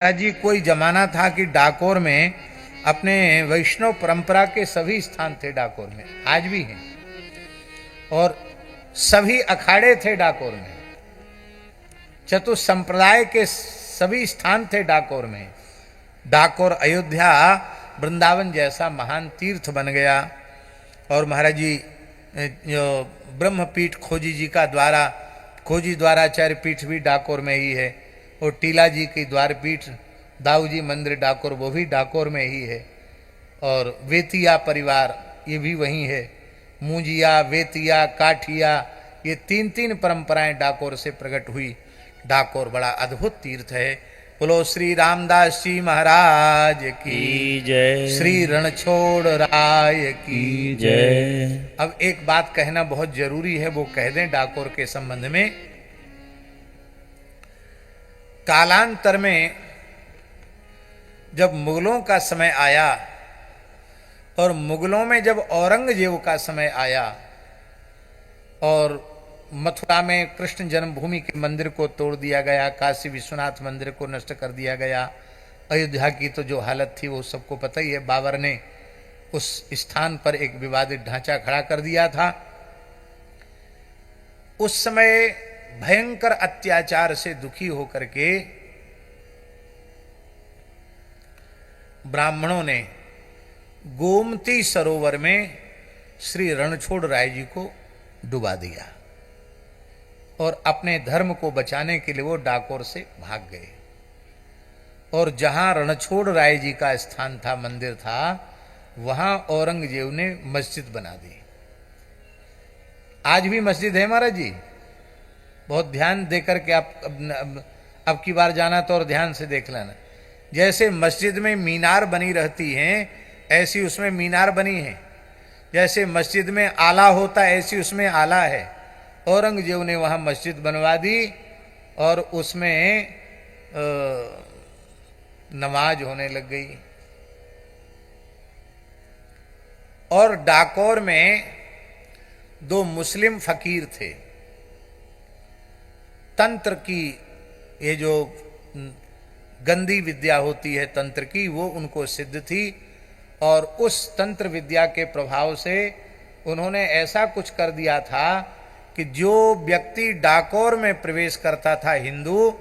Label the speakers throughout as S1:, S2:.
S1: जी कोई जमाना था कि डाकोर में अपने वैष्णव परंपरा के सभी स्थान थे डाकोर में, आज भी हैं, और सभी अखाड़े थे डाकोर में, चतुर्थ संप्रदाय के सभी स्थान थे डाकोर में। डाकोर अयोध्या वृंदावन जैसा महान तीर्थ बन गया। और महाराज जी जो ब्रह्मपीठ खोजी जी का द्वारा, खोजी द्वाराचार्य पीठ भी डाकोर में ही है, और टीला जी की द्वारपीठ दाऊ जी मंदिर डाकोर वो भी डाकोर में ही है। और वेतिया परिवार ये भी वहीं है। मूंजिया, वेतिया, काठिया ये तीन तीन परंपराएं डाकोर से प्रकट हुई। डाकोर बड़ा अद्भुत तीर्थ है। बोलो श्री रामदास जी महाराज की
S2: जय,
S1: श्री रणछोड़ राय की
S2: जय।
S1: अब एक बात कहना बहुत जरूरी है, वो कह दें डाकोर के संबंध में। कालांतर में जब मुगलों का समय आया और मुगलों में जब औरंगजेब का समय आया और मथुरा में कृष्ण जन्मभूमि के मंदिर को तोड़ दिया गया, काशी विश्वनाथ मंदिर को नष्ट कर दिया गया, अयोध्या की तो जो हालत थी वो सबको पता ही है। बाबर ने उस स्थान पर एक विवादित ढांचा खड़ा कर दिया था। उस समय भयंकर अत्याचार से दुखी होकर के ब्राह्मणों ने गोमती सरोवर में श्री रणछोड़ राय जी को डुबा दिया और अपने धर्म को बचाने के लिए वो डाकोर से भाग गए। और जहां रणछोड़ राय जी का स्थान था, मंदिर था, वहां औरंगजेब ने मस्जिद बना दी। आज भी मस्जिद है महाराज जी, बहुत ध्यान देकर के आप अब की बार जाना तो और ध्यान से देख लेना। जैसे मस्जिद में मीनार बनी रहती हैं, ऐसी उसमें मीनार बनी है। जैसे मस्जिद में आला होता है, ऐसी उसमें आला है। औरंगजेब ने वहां मस्जिद बनवा दी और उसमें नमाज होने लग गई। और डाकोर में दो मुस्लिम फकीर थे। तंत्र की ये जो गंदी विद्या होती है तंत्र की, वो उनको सिद्ध थी। और उस तंत्र विद्या के प्रभाव से उन्होंने ऐसा कुछ कर दिया था कि जो व्यक्ति डाकोर में प्रवेश करता था हिंदू,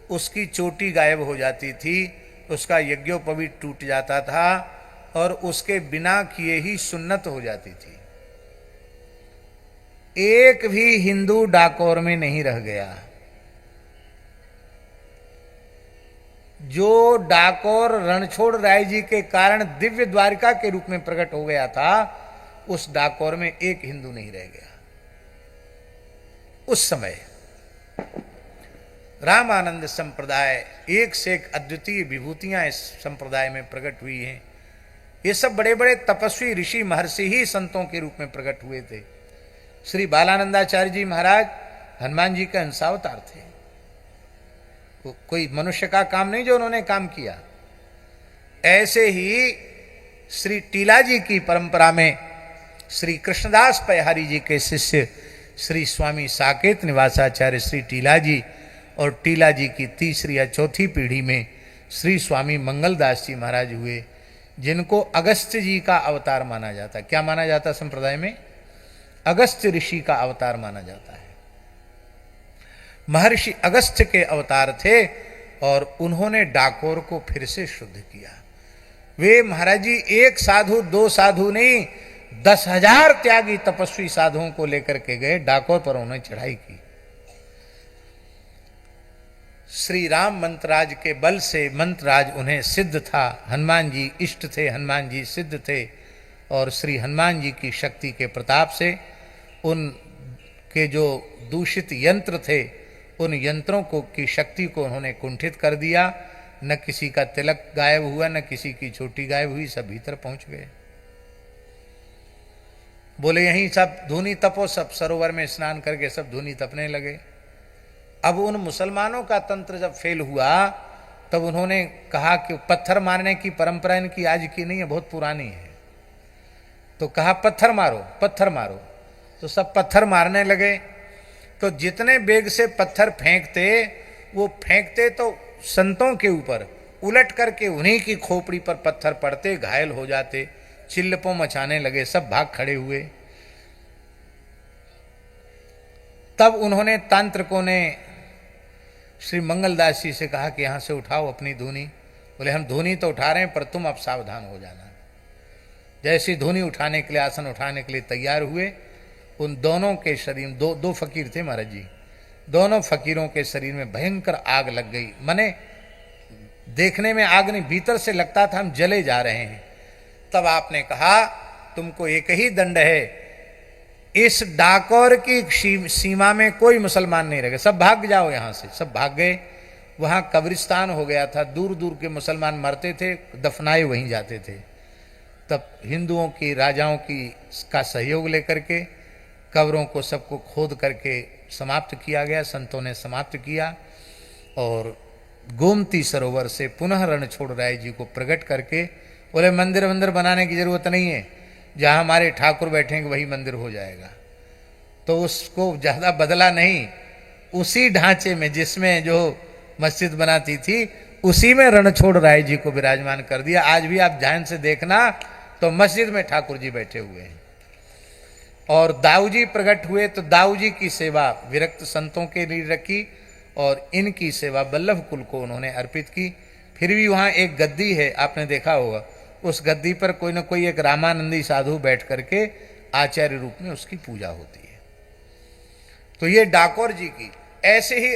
S1: उसकी चोटी गायब हो जाती थी, उसका यज्ञोपवीत टूट जाता था और उसके बिना किए ही सुन्नत हो जाती थी। एक भी हिंदू डाकोर में नहीं रह गया। जो डाकोर रणछोड़ राय जी के कारण दिव्य द्वारिका के रूप में प्रकट हो गया था, उस डाकोर में एक हिंदू नहीं रह गया। उस समय रामानंद संप्रदाय, एक से एक अद्वितीय विभूतियां इस संप्रदाय में प्रकट हुई हैं। ये सब बड़े बड़े तपस्वी ऋषि महर्षि ही संतों के रूप में प्रकट हुए थे। श्री बालानंदाचार्य जी महाराज हनुमान जी के अंशावतार थे। कोई मनुष्य का काम नहीं जो उन्होंने काम किया। ऐसे ही श्री टीला जी की परंपरा में श्री कृष्णदास पयहारी जी के शिष्य श्री स्वामी साकेत निवासाचार्य श्री टीला जी, और टीला जी की तीसरी या चौथी पीढ़ी में श्री स्वामी मंगलदास जी महाराज हुए, जिनको अगस्त्य जी का अवतार माना जाता है। क्या माना जाता है संप्रदाय में? अगस्त्य ऋषि का अवतार माना जाता है। महर्षि अगस्त्य के अवतार थे और उन्होंने डाकोर को फिर से शुद्ध किया। वे महाराज जी एक साधु दो साधु नहीं, 10,000 त्यागी तपस्वी साधुओं को लेकर के गए डाकोर पर, उन्होंने चढ़ाई की। श्री राम मंत्रराज के बल से मंत्रराज उन्हें सिद्ध था। हनुमान जी इष्ट थे, हनुमान जी सिद्ध थे, और श्री हनुमान जी की शक्ति के प्रताप से उनके जो दूषित यंत्र थे, उन यंत्रों को की शक्ति को उन्होंने कुंठित कर दिया। न किसी का तिलक गायब हुआ, न किसी की चोटी गायब हुई, सब भीतर पहुंच गए। बोले यहीं सब धूनी तपो, सब सरोवर में स्नान करके सब धूनी तपने लगे। अब उन मुसलमानों का तंत्र जब फेल हुआ, तब उन्होंने कहा कि पत्थर मारने की परंपरा इनकी आज की नहीं है, बहुत पुरानी है। तो कहा पत्थर मारो, पत्थर मारो। तो सब पत्थर मारने लगे। तो जितने बेग से पत्थर फेंकते, वो फेंकते तो संतों के ऊपर, उलट करके उन्हीं की खोपड़ी पर पत्थर पड़ते, घायल हो जाते, चिल्लपों मचाने लगे, सब भाग खड़े हुए। तब उन्होंने तांत्रिकों ने श्री मंगलदास जी से कहा कि यहां से उठाओ अपनी धूनी। बोले हम धूनी तो उठा रहे हैं, पर तुम अब सावधान हो जाना। जैसी धूनी उठाने के लिए, आसन उठाने के लिए तैयार हुए, उन दोनों के शरीर, दो फकीर थे महाराज जी, दोनों फकीरों के शरीर में भयंकर आग लग गई। माने देखने में आग नहीं, भीतर से लगता था हम जले जा रहे हैं। तब आपने कहा तुमको एक ही दंड है, इस डाकोर की सीमा में कोई मुसलमान नहीं रहे, सब भाग जाओ यहां से। सब भाग गए। वहां कब्रिस्तान हो गया था, दूर दूर के मुसलमान मरते थे, दफनाए वहीं जाते थे। तब हिंदुओं की, राजाओं का सहयोग लेकर के कब्रों को सबको खोद करके समाप्त किया गया, संतों ने समाप्त किया। और गोमती सरोवर से पुनः रणछोड़ राय जी को प्रकट करके बोले मंदिर वंदिर बनाने की जरूरत नहीं है, जहां हमारे ठाकुर बैठेंगे वही मंदिर हो जाएगा। तो उसको ज्यादा बदला नहीं, उसी ढांचे में जिसमें जो मस्जिद बनाती थी उसी में रणछोड़ राय जी को विराजमान कर दिया। आज भी आप ध्यान से देखना तो मस्जिद में ठाकुर जी बैठे हुए हैं। और दाऊ जी प्रकट हुए तो दाऊ जी की सेवा विरक्त संतों के लिए रखी और इनकी सेवा वल्लभ कुल को उन्होंने अर्पित की। फिर भी वहां एक गद्दी है, आपने देखा होगा, उस गद्दी पर कोई ना कोई एक रामानंदी साधु बैठ करके आचार्य रूप में उसकी पूजा होती है। तो ये डाकोर जी की, ऐसे ही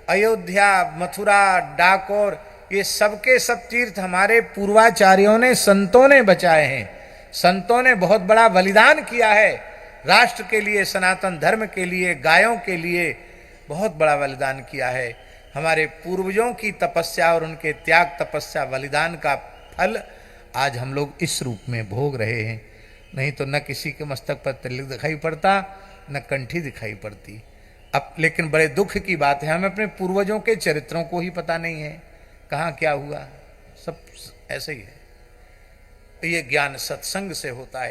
S1: अयोध्या, मथुरा, डाकोर, ये सबके सब तीर्थ हमारे पूर्वाचार्यों ने, संतों ने बचाए हैं। संतों ने बहुत बड़ा बलिदान किया है राष्ट्र के लिए, सनातन धर्म के लिए, गायों के लिए बहुत बड़ा बलिदान किया है। हमारे पूर्वजों की तपस्या और उनके त्याग, तपस्या, बलिदान का फल आज हम लोग इस रूप में भोग रहे हैं। नहीं तो न किसी के मस्तक पर तिलक दिखाई पड़ता, न कंठी दिखाई पड़ती। अब लेकिन बड़े दुख की बात है, हमें अपने पूर्वजों के चरित्रों को ही पता नहीं है, कहाँ क्या हुआ, सब ऐसे ही है। ये ज्ञान सत्संग से होता है।